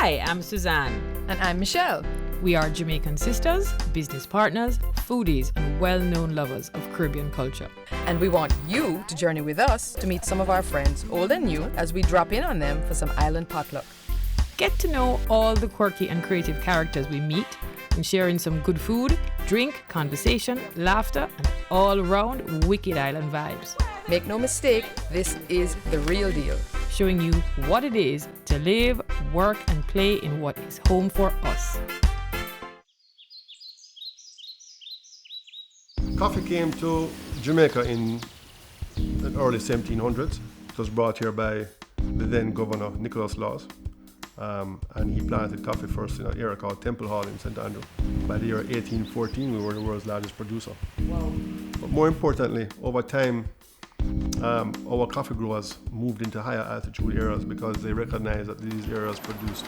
Hi, I'm Suzanne. And I'm Michelle. We are Jamaican sisters, business partners, foodies, and well-known lovers of Caribbean culture. And we want you to journey with us to meet some of our friends, old and new, as we drop in on them for some island potluck. Get to know all the quirky and creative characters we meet and share in some good food, drink, conversation, laughter, and all-round wicked island vibes. Make no mistake, this is the real deal. Showing you what it is to live, work, and play in what is home for us. Coffee came to Jamaica in the early 1700s. It was brought here by the then Governor Nicholas Laws. And he planted coffee first in an area called Temple Hall in St. Andrew. By the year 1814, we were the world's largest producer. Wow. But more importantly, over time, our coffee growers moved into higher altitude areas because they recognized that these areas produced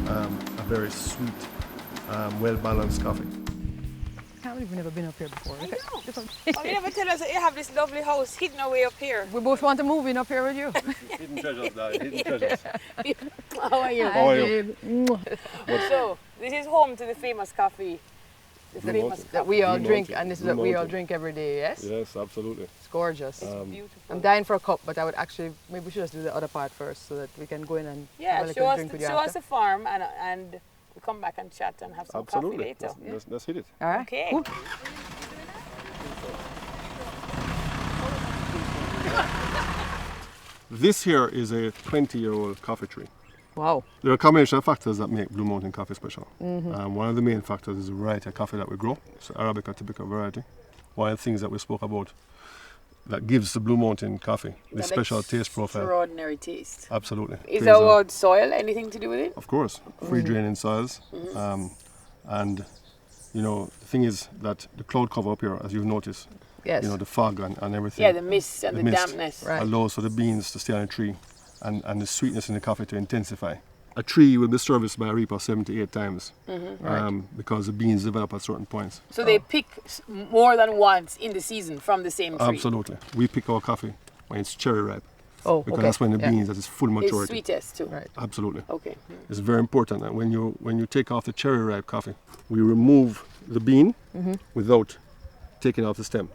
a very sweet, well-balanced coffee. I can't believe we've never been up here before. I know. You never tell us that you have this lovely house hidden away up here. We both want to move in up here with you. Hidden treasures, darling, hidden treasures. How are you? How are you? So, this is home to the famous coffee. The famous That coffee. we all Blue drink, Mountain. and this is Blue what we all Mountain. drink every day, yes? Yes, absolutely. It's gorgeous. Beautiful. I'm dying for a cup, but I would actually, maybe we should just do the other part first so that we can go in and have a little drink with you show us after. the farm and we'll come back and chat and have some Absolutely. coffee later. Let's hit it. All right. Okay. Cool. This here is a 20-year-old coffee tree. Wow. There are a combination of factors that make Blue Mountain coffee special. One of the main factors is the variety of coffee that we grow. It's Arabica typical variety. One of the things that we spoke about that gives the Blue Mountain coffee the special taste profile. Extraordinary taste. Absolutely. Is There's our soil anything to do with it? Of course, free draining soils. And you know, the thing is that the cloud cover up here, as you've noticed, Yes. you know, the fog and everything. Yeah, the mist and the mist dampness. Right. allows for the beans to stay on the tree and the sweetness in the coffee to intensify. A tree will be serviced by a reaper 7 to 8 times because the beans develop at certain points. So they pick more than once in the season from the same tree. Absolutely. We pick our coffee when it's cherry ripe Oh, because okay. that's when the Yeah. beans at its full It's maturity. sweetest too. Right. Absolutely. Okay. It's very important that when you take off the cherry ripe coffee, we remove the bean without taking off the stem.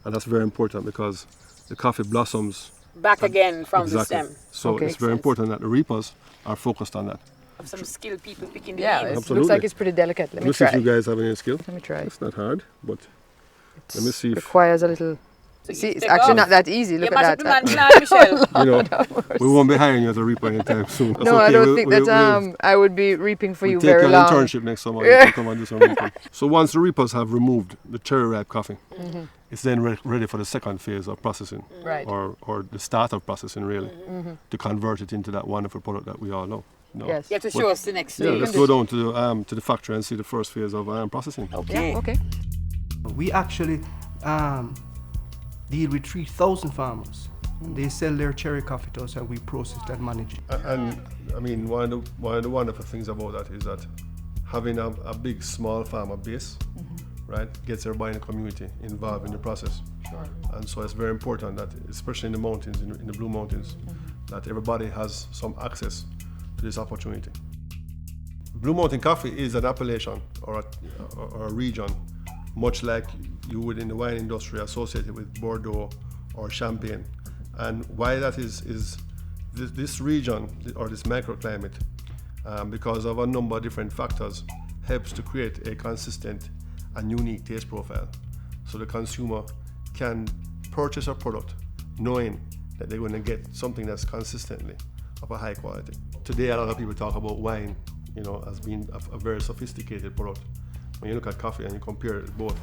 And that's very important because the coffee blossoms Back again from exactly. the stem. So Okay. it's very important that the reapers are focused on that. Of some skilled people picking the Yeah, beans. it Absolutely. looks like it's pretty delicate. Let me Let's see try. if you guys have any skill. Let me try. It's not hard, but let me see if Requires a little. So See, you it's take actually off. not that easy. You Look mash at up the that. man plan, Michelle. you know we won't be hiring you as a reaper anytime soon. That's No, I okay. don't We'll- think we'll- that I would be reaping for we'll you take very an long. internship next summer. You can come and do some reaping. So once the reapers have removed the cherry ripe coffee, it's then ready for the second phase of processing, Right. or the start of processing really, to convert it into that wonderful product that we all know. No. Yes. You have to show us the next Yeah, stage. let's go down to the factory and see the first phase of processing. Okay. Yeah, okay. We actually deal with 3,000 farmers. And they sell their cherry coffee to us and we process and manage it. And I mean, one of the wonderful things about that is that having a big, small farmer base, right, gets everybody in the community involved in the process. Sure. And so it's very important that, especially in the mountains, in the Blue Mountains, that everybody has some access to this opportunity. Blue Mountain coffee is an appellation or a region, much like you would in the wine industry associated with Bordeaux or Champagne. And why that is this region or this microclimate, because of a number of different factors, helps to create a consistent and unique taste profile. So the consumer can purchase a product knowing that they're going to get something that's consistently of a high quality. Today, a lot of people talk about wine, you know, as being a very sophisticated product. When you look at coffee and you compare it both,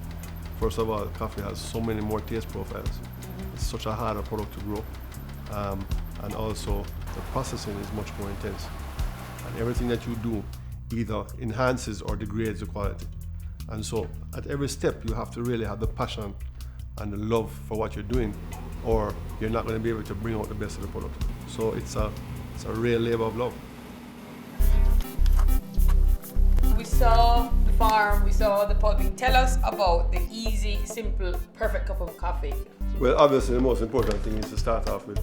first of all, coffee has so many more taste profiles. It's such a harder product to grow. And also, the processing is much more intense. And everything that you do either enhances or degrades the quality. And so, at every step, you have to really have the passion and the love for what you're doing, or you're not going to be able to bring out the best of the product. So it's a real labor of love. We saw the farm, we saw the pulping. Tell us about the easy, simple, perfect cup of coffee. Well, obviously, the most important thing is to start off with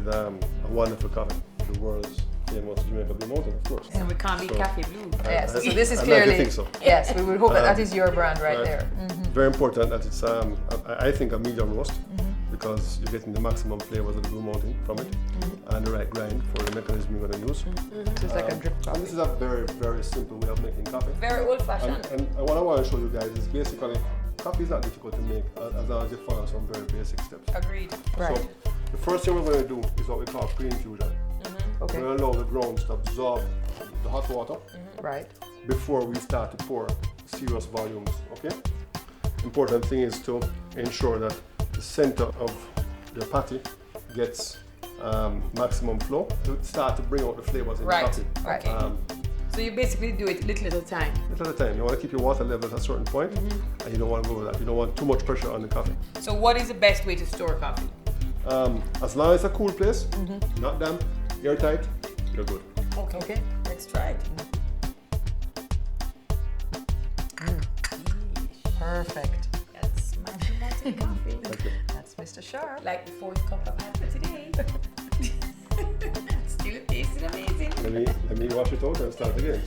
a wonderful coffee, the world's famous Jamaica Blue Mountain, of course. And we can't be So, Cafe Blue. Yes, so this is I'd like to clearly. think so. Yes, we would hope that is your brand right there. Very important that it's, I think, a medium roast because you're getting the maximum flavors of the Blue Mountain from it and the right grind for the mechanism you're going to use. So it's like a drip And coffee. this is a very, very simple way of making coffee. Very old fashioned. And what I want to show you guys is basically, coffee is not difficult to make as long as you follow some very basic steps. Agreed. Right. So the first thing we're going to do is what we call pre-infusion. Okay. We're going to allow the grounds to absorb the hot water Right. before we start to pour serious volumes, okay? Important thing is to ensure that the center of your patty gets maximum flow to start to bring out the flavors in Right. the coffee. Okay. So you basically do it little at a time. Little at a time. You want to keep your water levels at a certain point, and you don't want to go with that. You don't want too much pressure on the coffee. So what is the best way to store coffee? As long as it's a cool place, not damp, airtight, you're good. Okay. Let's try it. Perfect. That's my Blue Mountain coffee. Thank you. That's Mr. Sharp. Like the fourth cup I've had for today. Still tasting amazing. Let me wash it out and start again.